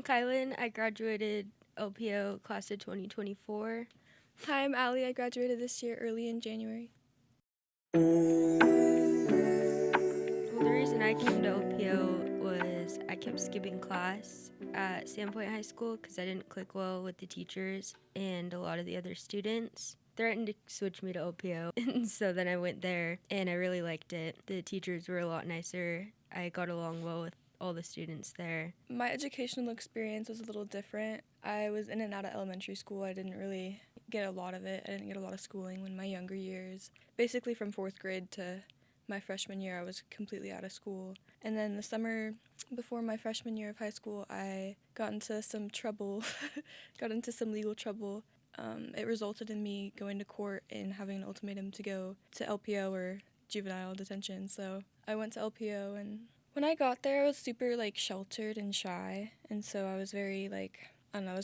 Kailyn. I graduated LPO class of 2024. Hi, I'm Allie. I graduated this year early in January. Well, the reason I came to LPO was I kept skipping class at Sandpoint High School because I didn't click well with the teachers and a lot of the other students. Threatened to switch me to LPO, and so then I went there, and I really liked it. The teachers were a lot nicer. I got along well with all the students there. My educational experience was a little different. I was in and out of elementary school. I didn't really get a lot of it. I didn't get a lot of schooling in my younger years. Basically from 4th grade to my freshman year, I was completely out of school. And then the summer before my freshman year of high school, I got into some trouble, got into some legal trouble. It resulted in me going to court and having an ultimatum to go to LPO or juvenile detention. So I went to LPO, and when I got there, I was super sheltered and shy, and so I was very I don't know,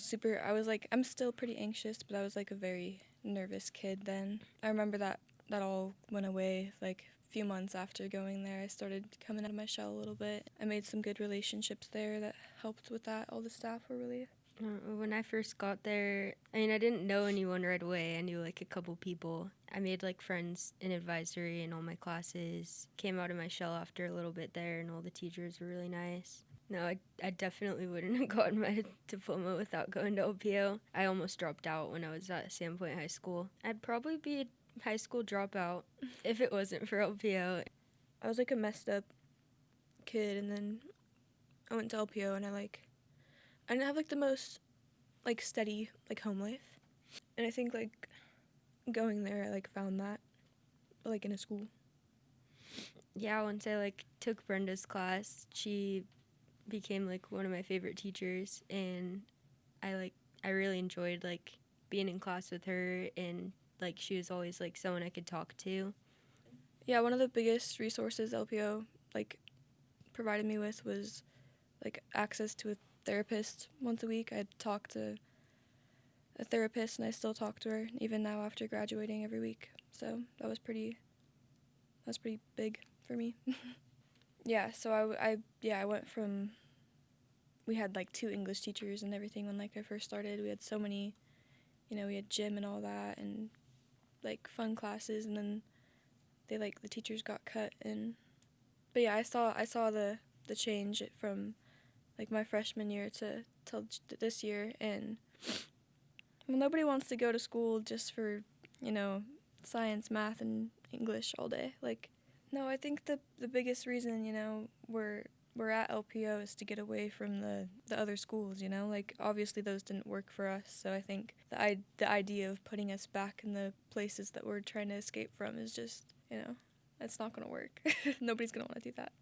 I'm still pretty anxious, but I was a very nervous kid then. I remember that all went away a few months after going there. I started coming out of my shell a little bit. I made some good relationships there that helped with that. All the staff were really... When I first got there, I didn't know anyone right away. I knew a couple people. I made friends in advisory in all my classes. Came out of my shell after a little bit there, and all the teachers were really nice. No, I definitely wouldn't have gotten my diploma without going to LPO. I almost dropped out when I was at Sandpoint High School. I'd probably be a high school dropout if it wasn't for LPO. I was a messed up kid, and then I went to LPO, and I didn't have the most steady home life, and I think going there I found that in a school. Yeah, once I took Brenda's class, she became one of my favorite teachers, and I really enjoyed being in class with her, and she was always someone I could talk to. Yeah, one of the biggest resources LPO provided me with was access to a therapist once a week. I'd talk to a therapist, and I still talk to her even now after graduating every week. So that was pretty big for me. Yeah, so I went from, we had 2 English teachers and everything when I first started. We had so many, we had gym and all that, and fun classes, and then they the teachers got cut. And but yeah, I saw the change from my freshman year to till this year. And well, nobody wants to go to school just for science, math, and English all day. No, I think the biggest reason we're at LPO is to get away from the other schools. Obviously those didn't work for us, so I think the idea of putting us back in the places that we're trying to escape from is just it's not gonna work. Nobody's gonna want to do that.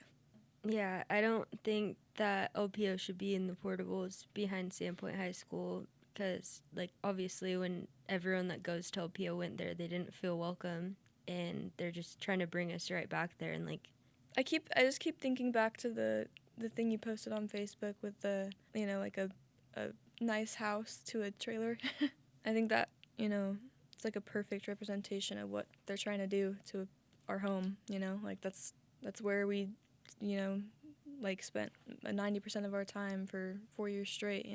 Yeah, I don't think that LPO should be in the portables behind Sandpoint High School, because obviously when everyone that goes to LPO went there, they didn't feel welcome, and they're just trying to bring us right back there. And I just keep thinking back to the thing you posted on Facebook with the a nice house to a trailer. I think that it's a perfect representation of what they're trying to do to our home. That's where we spent 90% of our time for 4 years straight.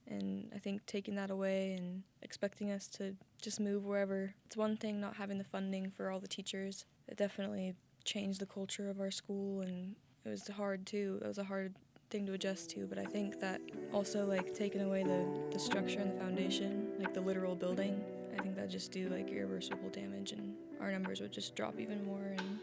And I think taking that away and expecting us to just move wherever, it's one thing not having the funding for all the teachers. It definitely changed the culture of our school, and it was hard too. It was a hard thing to adjust to, but I think that also taking away the structure and the foundation, the literal building, I think that just do irreversible damage, and our numbers would just drop even more. And